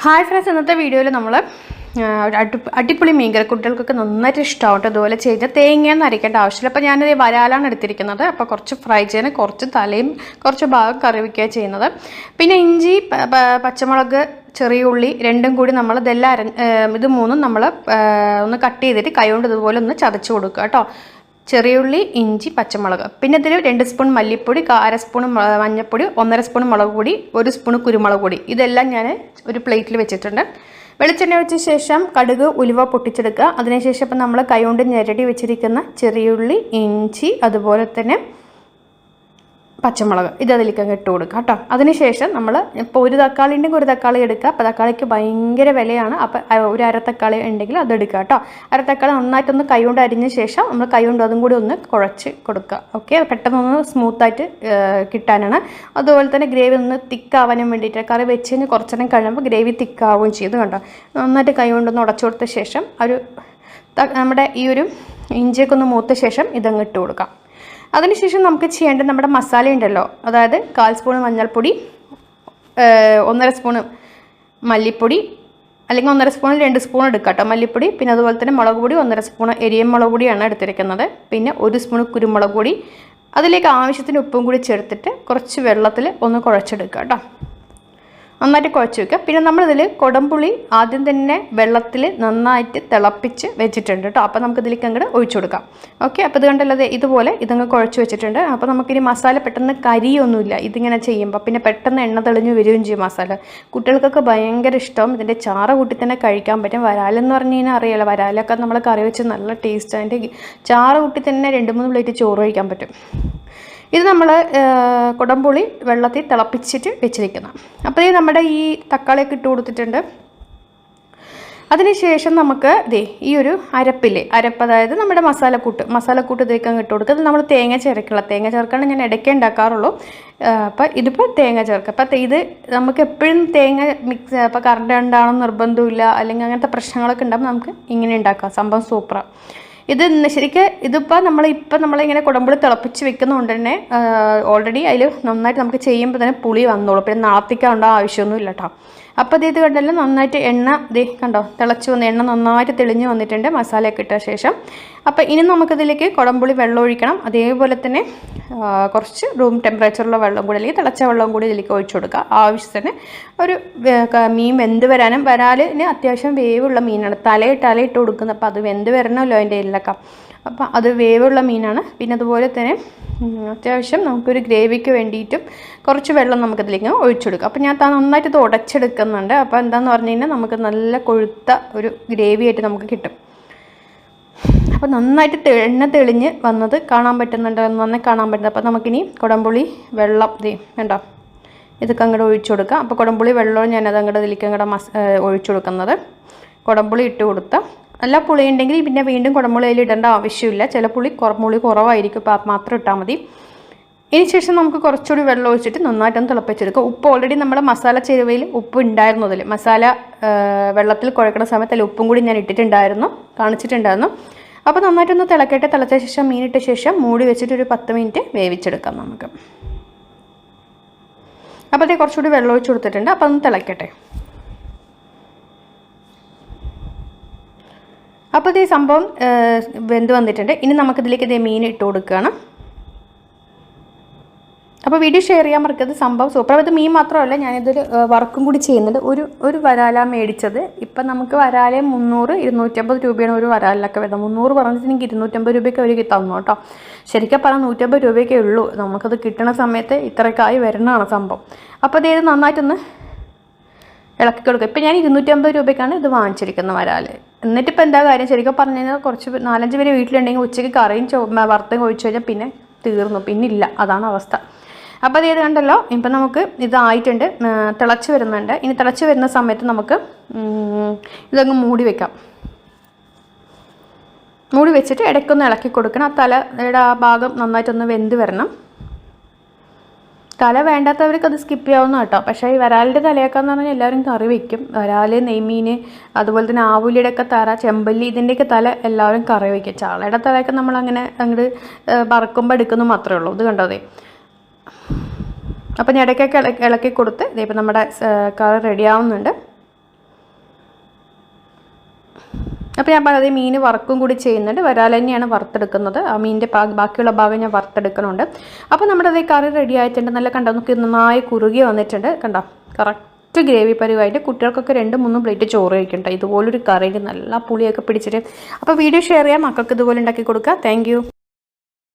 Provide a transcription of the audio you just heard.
Hi friends, ഇന്നത്തെ വീഡിയോയിൽ നമ്മൾ അടിപൊളി മീൻകറി കുട്ടികൾക്കൊക്കെ നന്നായിട്ട് ഇഷ്ടമാവട്ടെ. അതുപോലെ ചെയ്ത് തേങ്ങയൊന്നും അരയ്ക്കേണ്ട ആവശ്യമില്ല. അപ്പോൾ ഞാനത് വരാലാണ് എടുത്തിരിക്കുന്നത്. അപ്പോൾ കുറച്ച് ഫ്രൈ ചെയ്യാൻ കുറച്ച് തലയും കുറച്ച് ഭാഗം കറി വയ്ക്കുകയാണ് ചെയ്യുന്നത്. പിന്നെ ഇഞ്ചി, പച്ചമുളക്, ചെറിയ ഉള്ളി രണ്ടും കൂടി നമ്മൾ ഇത് മൂന്നും നമ്മൾ ഒന്ന് കട്ട് ചെയ്തിട്ട് കൈകൊണ്ട് ഇതുപോലെ ഒന്ന് ചതച്ച് കൊടുക്കുക കേട്ടോ. ചെറിയുള്ളി, ഇഞ്ചി, പച്ചമുളക്, പിന്നെ ഇതിൽ 2 സ്പൂൺ മല്ലിപ്പൊടി, 1/2 സ്പൂൺ മഞ്ഞൾപ്പൊടി, 1.5 സ്പൂൺ മുളക് പൊടി, 1 സ്പൂൺ കുരുമുളക് പൊടി, ഇതെല്ലാം ഞാൻ ഒരു പ്ലേറ്റിൽ വെച്ചിട്ടുണ്ട്. വെളിച്ചെണ്ണ വെച്ച ശേഷം കടുക്, ഉലുവ പൊട്ടിച്ചെടുക്കുക. അതിനുശേഷം ഇപ്പം നമ്മൾ കൈകൊണ്ട് ഞെരടി വെച്ചിരിക്കുന്ന ചെറിയുള്ളി, ഇഞ്ചി, അതുപോലെ തന്നെ പച്ചമുളക് ഇതിലേക്ക് ഇട്ട് കൊടുക്കുക കേട്ടോ. അതിനുശേഷം നമ്മൾ ഇപ്പോൾ ഒരു തക്കാളി ഉണ്ടെങ്കിൽ ഒരു തക്കാളി എടുക്കുക. അപ്പോൾ തക്കാളിക്ക് ഭയങ്കര വിലയാണ്. അപ്പോൾ ഒരു അരത്തക്കാളി ഉണ്ടെങ്കിൽ അതെടുക്കുക കേട്ടോ. അരത്തക്കാളി നന്നായിട്ടൊന്ന് കൈകൊണ്ട് അരിഞ്ഞ ശേഷം നമ്മൾ കൈകൊണ്ട് അതും കൂടി ഒന്ന് കുഴച്ച് കൊടുക്കുക. ഓക്കെ, പെട്ടെന്നൊന്ന് സ്മൂത്തായിട്ട് കിട്ടാനാണ്. അതുപോലെ തന്നെ ഗ്രേവി ഒന്ന് തിക്കാവാനും വേണ്ടിയിട്ട് കറി വെച്ച് കഴിഞ്ഞ് കുറച്ചേരം കഴിയുമ്പോൾ ഗ്രേവി തിക്കാവുകയും ചെയ്ത് കണ്ടോ. നന്നായിട്ട് കൈകൊണ്ടൊന്ന് ഉടച്ചു കൊടുത്ത ശേഷം നമ്മുടെ ഈ ഒരു ഇഞ്ചിയൊക്കെ ഒന്ന് മൂത്ത ശേഷം ഇതങ്ങ് ഇട്ട് കൊടുക്കാം. അതിനുശേഷം നമുക്ക് ചെയ്യേണ്ടത് നമ്മുടെ മസാല ഉണ്ടല്ലോ, അതായത് 1/4 സ്പൂൺ മഞ്ഞൾപ്പൊടി, 1.5 സ്പൂൺ മല്ലിപ്പൊടി, അല്ലെങ്കിൽ 1.5 സ്പൂണിൽ 2 സ്പൂൺ എടുക്കുക കേട്ടോ മല്ലിപ്പൊടി. പിന്നെ അതുപോലെ തന്നെ മുളക് പൊടി 1.5 സ്പൂൺ എരിയ മുളക് പൊടിയാണ് എടുത്തിരിക്കുന്നത്. പിന്നെ 1 സ്പൂൺ കുരുമുളക് പൊടി, അതിലേക്ക് ആവശ്യത്തിന് ഉപ്പും കൂടി ചേർത്തിട്ട് കുറച്ച് വെള്ളത്തിൽ ഒന്ന് കുഴച്ചെടുക്കുക കേട്ടോ. നന്നായിട്ട് കുഴച്ച് വയ്ക്കുക. പിന്നെ നമ്മളിതിൽ കുടംപുളി ആദ്യം തന്നെ വെള്ളത്തിൽ നന്നായിട്ട് തിളപ്പിച്ച് വെച്ചിട്ടുണ്ട് കേട്ടോ. അപ്പോൾ നമുക്കിതിലേക്ക് അങ്ങോട്ട് ഒഴിച്ചു കൊടുക്കാം. ഓക്കെ, അപ്പോൾ ഇത് കണ്ടല്ലോ, ഇതുപോലെ ഇതങ്ങ് കുഴച്ച് വെച്ചിട്ടുണ്ട്. അപ്പോൾ നമുക്കിനി മസാല പെട്ടെന്ന് കരിയൊന്നുമില്ല ഇതിങ്ങനെ ചെയ്യുമ്പോൾ. പിന്നെ പെട്ടെന്ന് എണ്ണ തെളിഞ്ഞ് വരികയും ചെയ്യും മസാല. കുട്ടികൾക്കൊക്കെ ഭയങ്കര ഇഷ്ടം. ഇതിൻ്റെ ചാറ് കൂട്ടി തന്നെ കഴിക്കാൻ പറ്റും. വരാലെന്ന് പറഞ്ഞു കഴിഞ്ഞാൽ അറിയാലോ, വരാലൊക്കെ നമ്മൾ കറി വെച്ച് നല്ല ടേസ്റ്റ്. അതിൻ്റെ ചാറ് കൂട്ടി തന്നെ 2-3 പ്ലേറ്റ് ചോറ് കഴിക്കാൻ പറ്റും. ഇത് നമ്മൾ കുടംപുളി വെള്ളത്തിൽ തിളപ്പിച്ചിട്ട് വെച്ചിരിക്കുന്ന. അപ്പോൾ നമ്മുടെ ഈ തക്കാളിയൊക്കെ ഇട്ട് കൊടുത്തിട്ടുണ്ട്. അതിനുശേഷം നമുക്ക് ഈ ഒരു അരപ്പ്, അതായത് നമ്മുടെ മസാലക്കൂട്ട് ഇതിലേക്ക് അങ്ങ് ഇട്ട് കൊടുക്കുക. അത് നമ്മൾ തേങ്ങ ചേർക്കണം. ഞാൻ ഇടയ്ക്കേ ഉണ്ടാക്കാറുള്ളൂ. അപ്പോൾ ഇതിപ്പോൾ തേങ്ങ ചേർക്കുക. അപ്പോൾ ഇത് നമുക്ക് എപ്പോഴും തേങ്ങ ഇപ്പോൾ കറണ്ട് ഉണ്ടാവണം നിർബന്ധമില്ല, അല്ലെങ്കിൽ അങ്ങനത്തെ പ്രശ്നങ്ങളൊക്കെ ഉണ്ടാകുമ്പോൾ നമുക്ക് ഇങ്ങനെ ഉണ്ടാക്കാം. സംഭവം സൂപ്പറാണ്. ഇതിപ്പോൾ നമ്മളിങ്ങനെ കുടംപുളി തിളപ്പിച്ച് വെക്കുന്നതുകൊണ്ട് തന്നെ ഓൾറെഡി അതിൽ നന്നായിട്ട് നമുക്ക് ചെയ്യുമ്പോൾ തന്നെ പുളി വന്നോളൂ. പിന്നെ നാളത്തേക്കാണ്ട ആവശ്യമൊന്നുമില്ല കേട്ടോ. അപ്പോൾ ഇത് കണ്ടല്ലോ, നന്നായിട്ട് എണ്ണ കണ്ടോ തിളച്ച് വന്ന് എണ്ണ നന്നായിട്ട് തെളിഞ്ഞ് വന്നിട്ടുണ്ട് മസാലയൊക്കെ ഇട്ട ശേഷം. അപ്പോൾ ഇനി നമുക്കിതിലേക്ക് കുടംപുളി വെള്ളം ഒഴിക്കണം. അതേപോലെ തന്നെ കുറച്ച് റൂം ടെമ്പറേച്ചറുള്ള വെള്ളം കൂടി, അല്ലെങ്കിൽ തിളച്ച വെള്ളം കൂടി ഇതിലേക്ക് ഒഴിച്ചു കൊടുക്കുക. ആവശ്യത്തിന് ഒരു മീൻ വെന്ത് വരാനും, വരാലിന് അത്യാവശ്യം വേവുള്ള മീനാണ്. തലയിട്ട് കൊടുക്കുന്നത്. അപ്പോൾ അത് വെന്ത് വരണമല്ലോ അതിൻ്റെ എല്ലൊക്കെ. അപ്പോൾ അത് വേവുള്ള മീനാണ്. പിന്നെ അതുപോലെ തന്നെ അത്യാവശ്യം നമുക്കൊരു ഗ്രേവിക്ക് വേണ്ടിയിട്ടും കുറച്ച് വെള്ളം നമുക്കതിലേക്ക് ഒഴിച്ചു കൊടുക്കാം. അപ്പോൾ ഞാൻ നന്നായിട്ട് ഇത് ഉടച്ചെടുക്കുന്നുണ്ട്. അപ്പോൾ എന്താണെന്ന് പറഞ്ഞു കഴിഞ്ഞാൽ നമുക്ക് നല്ല കൊഴുത്ത ഒരു ഗ്രേവി ആയിട്ട് നമുക്ക് കിട്ടും. അപ്പോൾ നന്നായിട്ട് എണ്ണ തെളിഞ്ഞ് വന്നത് കാണാൻ പറ്റുന്നുണ്ട്, നന്നായി കാണാൻ പറ്റുന്നത്. അപ്പോൾ നമുക്കിനി കുടംപുളി വെള്ളം വേണ്ട ഇതൊക്കെ അങ്ങോട്ട് ഒഴിച്ചു കൊടുക്കാം. അപ്പോൾ കുടംപുളി വെള്ളവും ഞാനത് അങ്ങോട്ട് ഇതിലേക്ക് അങ്ങോട്ട് ഒഴിച്ചു കൊടുക്കുന്നത്. കുടംപുളി ഇട്ട് കൊടുത്ത നല്ല പുളി ഉണ്ടെങ്കിൽ പിന്നെ വീണ്ടും കുടംപുളി അതിൽ ഇടേണ്ട ആവശ്യമില്ല. ചില പുളി കുറവായിരിക്കും, അപ്പോൾ മാത്രം ഇട്ടാൽ മതി. ഇതിന് ശേഷം നമുക്ക് കുറച്ചുകൂടി വെള്ളം ഒഴിച്ചിട്ട് നന്നായിട്ടൊന്ന് തിളപ്പിച്ചെടുക്കുക. ഉപ്പ് ഓൾറെഡി നമ്മുടെ മസാല ചേരുവയിൽ ഉപ്പ് ഉണ്ടായിരുന്നു. അതിൽ മസാല വെള്ളത്തിൽ കുഴക്കുന്ന സമയത്ത് അതിൽ ഉപ്പും കൂടി ഞാൻ കാണിച്ചിട്ടുണ്ടായിരുന്നു. അപ്പോൾ നന്നായിട്ടൊന്ന് തിളച്ച ശേഷം മീനിട്ട ശേഷം മൂടി വെച്ചിട്ട് ഒരു 10 മിനിറ്റ് വേവിച്ചെടുക്കാം നമുക്ക്. അപ്പോൾ അതേ കുറച്ചുകൂടി വെള്ളം ഒഴിച്ച് കൊടുത്തിട്ടുണ്ട്. അപ്പോൾ ഒന്ന് തിളക്കട്ടെ. അപ്പോൾ ഈ സംഭവം വെന്ത് വന്നിട്ടുണ്ട്. ഇനി നമുക്കിതിലേക്ക് മീൻ ഇട്ട് കൊടുക്കുകയാണ്. അപ്പോൾ വീഡിയോ ഷെയർ ചെയ്യാൻ മറക്കരുത്. സംഭവം സൂപ്പർ. അത് മീൻ മാത്രമല്ല, ഞാനിതൊരു വർക്കും കൂടി ചെയ്യുന്നുണ്ട്. ഒരു വരാല മേടിച്ചത്. ഇപ്പം നമുക്ക് വരാല 300-250 രൂപയാണ് ഒരു വരാലിലൊക്കെ വരുന്നത്. 300 പറഞ്ഞിട്ട് എനിക്ക് 250 രൂപയ്ക്ക് അവർ തന്നു കേട്ടോ. ശരിക്കും പറഞ്ഞാൽ 150 രൂപയ്ക്കേ ഉള്ളൂ. നമുക്കത് കിട്ടുന്ന സമയത്ത് ഇത്രയൊക്കെ വരുന്നതാണ് സംഭവം. അപ്പോൾ ഇത് നന്നായിട്ടൊന്ന് ഇളക്കി കൊടുക്കുക. ഇപ്പം ഞാൻ 250 രൂപയ്ക്കാണ് ഇത് വാങ്ങിച്ചിരിക്കുന്നത് വരാൽ. എന്നിട്ടിപ്പോൾ എന്താ കാര്യം, ശരിക്കും പറഞ്ഞു കഴിഞ്ഞാൽ കുറച്ച് 4-5 പേര് വീട്ടിലുണ്ടെങ്കിൽ ഉച്ചയ്ക്ക് കറിയും വറുത്തയും ഒഴിച്ചു കഴിഞ്ഞാൽ പിന്നെ തീർന്നു, പിന്നില്ല. അതാണ് അവസ്ഥ. അപ്പോൾ ഇത് കണ്ടല്ലോ, ഇപ്പം നമുക്ക് ഇതായിട്ടുണ്ട്, തിളച്ച് വരുന്നുണ്ട്. ഇനി തിളച്ച് വരുന്ന സമയത്ത് നമുക്ക് ഇതങ്ങ് മൂടി വെക്കാം. മൂടി വെച്ചിട്ട് ഇടയ്ക്കൊന്ന് ഇളക്കി കൊടുക്കണം. ആ തലയുടെ ആ ഭാഗം നന്നായിട്ടൊന്ന് വെന്ത് വരണം. തല വേണ്ടാത്തവർക്ക് അത് സ്കിപ്പ് ചെയ്യാവുന്ന കേട്ടോ. പക്ഷേ ഈ വരാലിൻ്റെ തലയൊക്കെ എന്ന് പറഞ്ഞാൽ എല്ലാവരും കറി വയ്ക്കും. വരാൽ, നെയ്മീൻ, അതുപോലെ തന്നെ ആവുലിയുടെ ഒക്കെ തല, ചെമ്പല്ലി, ഇതിൻ്റെയൊക്കെ തല എല്ലാവരും കറി വയ്ക്കും. ചാളയുടെ തലയൊക്കെ നമ്മളങ്ങനെ അങ്ങോട്ട് വറക്കുമ്പോൾ എടുക്കുന്നു മാത്രമേ ഉള്ളൂ. ഇത് കണ്ടോ. അപ്പോൾ ഞാൻ ഇടയ്ക്കൊക്കെ ഇളക്കി കൊടുത്ത് ഇതേപ്പോൾ നമ്മുടെ കറി റെഡി ആവുന്നുണ്ട്. അപ്പോൾ ഞാൻ അതേ മീൻ വറക്കും കൂടി ചെയ്യുന്നുണ്ട്. വരാൽ തന്നെയാണ് വറുത്തെടുക്കുന്നത്. ആ മീനിൻ്റെ ബാക്കിയുള്ള ഭാഗം ഞാൻ വറുത്തെടുക്കുന്നുണ്ട്. അപ്പോൾ നമ്മുടെ അതേ കറി റെഡി ആയിട്ടുണ്ട്. നല്ല കണ്ടോ, നമുക്ക് നന്നായി കുറുകി വന്നിട്ടുണ്ട്. കണ്ടോ, കറക്റ്റ് ഗ്രേവി പരിവായിട്ട് കുട്ടികൾക്കൊക്കെ 2-3 പ്ലേറ്റ് ചോറ് കഴിക്കണ്ട. ഇതുപോലൊരു കറിയിൽ നല്ല പുളിയൊക്കെ പിടിച്ചിട്ട്. അപ്പോൾ വീഡിയോ ഷെയർ ചെയ്യാം, മക്കൾക്ക് ഇതുപോലെ ഉണ്ടാക്കി കൊടുക്കുക. താങ്ക്